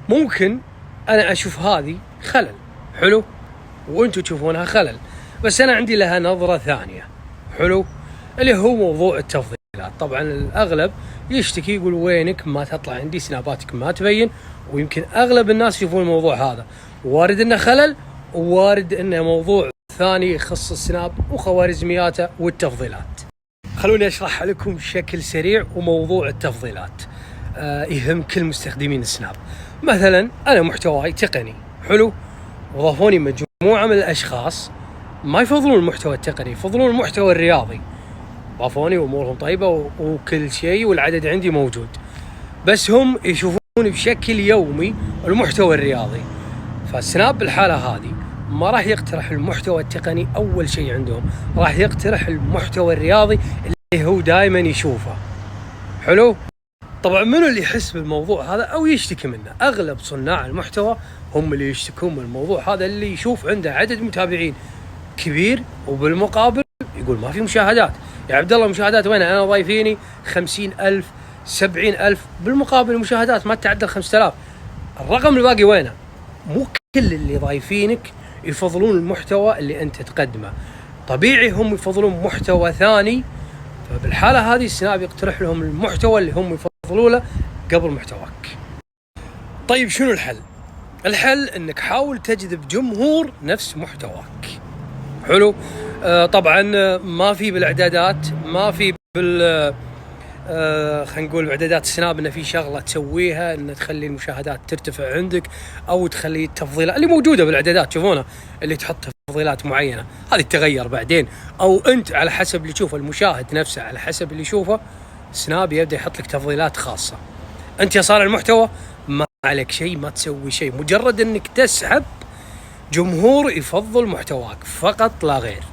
ممكن انا اشوف هذه خلل حلو وانتم تشوفونها خلل، بس انا عندي لها نظرة ثانية حلو، اللي هو موضوع التفضيلات. طبعا الاغلب يشتكي يقول وينك ما تطلع عندي سناباتك ما تبين، ويمكن اغلب الناس يشوفون الموضوع هذا، وارد انه خلل ووارد انه موضوع ثاني يخص السناب وخوارزمياته والتفضيلات. خلوني اشرح لكم بشكل سريع. وموضوع التفضيلات يهم كل مستخدمين السناب. مثلا انا محتواي تقني حلو، وضافوني مجموعة من الاشخاص ما يفضلون المحتوى التقني، يفضلون المحتوى الرياضي، ضافوني وامورهم طيبة وكل شيء والعدد عندي موجود، بس هم يشوفون بشكل يومي المحتوى الرياضي. فالسناب بالحالة هذه ما راح يقترح المحتوى التقني أول شيء عندهم، راح يقترح المحتوى الرياضي اللي هو دائما يشوفه حلو. طبعا منو اللي يحس بالموضوع هذا أو يشتكي منه؟ أغلب صناع المحتوى هم اللي يشتكون من الموضوع هذا، اللي يشوف عنده عدد متابعين كبير وبالمقابل يقول ما في مشاهدات. يا عبد الله مشاهدات وين؟ أنا ضايفيني 50,000 70,000، بالمقابل المشاهدات ما تتعدى 5000. الرقم الباقي وينه؟ مو كل اللي ضايفينك يفضلون المحتوى اللي أنت تقدمه، طبيعي هم يفضلون محتوى ثاني. فبالحالة هذه السناب يقترح لهم المحتوى اللي هم يفضلوا له قبل محتواك. طيب شنو الحل؟ الحل انك حاول تجذب جمهور نفس محتواك حلو. طبعا ما في بالاعدادات، ما في بال خلينا نقول باعدادات السناب انه في شغله تسويها ان تخلي المشاهدات ترتفع عندك، او تخلي التفضيلات اللي موجوده بالاعدادات تشوفونها اللي تحط تفضيلات معينه، هذه تتغير بعدين، او انت على حسب اللي تشوفه المشاهد نفسه، على حسب اللي يشوفه سناب يبدا يحط لك تفضيلات خاصه. انت يا صانع المحتوى ما عليك شيء، ما تسوي شيء، مجرد انك تسحب جمهور يفضل محتواك فقط لا غير.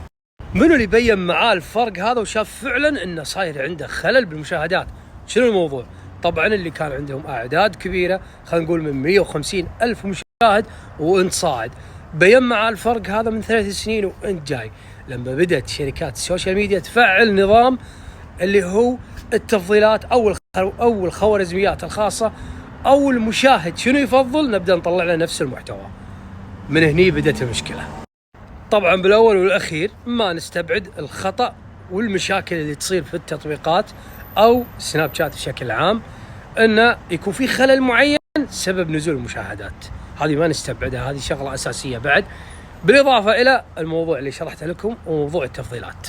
منو اللي بين معاه الفرق هذا وشاف فعلا انه صاير عنده خلل بالمشاهدات؟ شنو الموضوع؟ طبعا اللي كان عندهم اعداد كبيره، خلينا نقول من 150,000 مشاهد وانت صاعد، بين معاه الفرق هذا من 3 سنين وانت جاي، لما بدأت شركات السوشيال ميديا تفعل نظام اللي هو التفضيلات او الخوارزميات الخاصه، او المشاهد شنو يفضل نبدا نطلع له نفس المحتوى. من هني بدأت المشكله. طبعا بالاول والاخير ما نستبعد الخطأ والمشاكل اللي تصير في التطبيقات او سناب شات بشكل عام، انه يكون في خلل معين سبب نزول المشاهدات، هذه ما نستبعدها، هذه شغله اساسيه بعد، بالاضافه الى الموضوع اللي شرحته لكم وموضوع التفضيلات.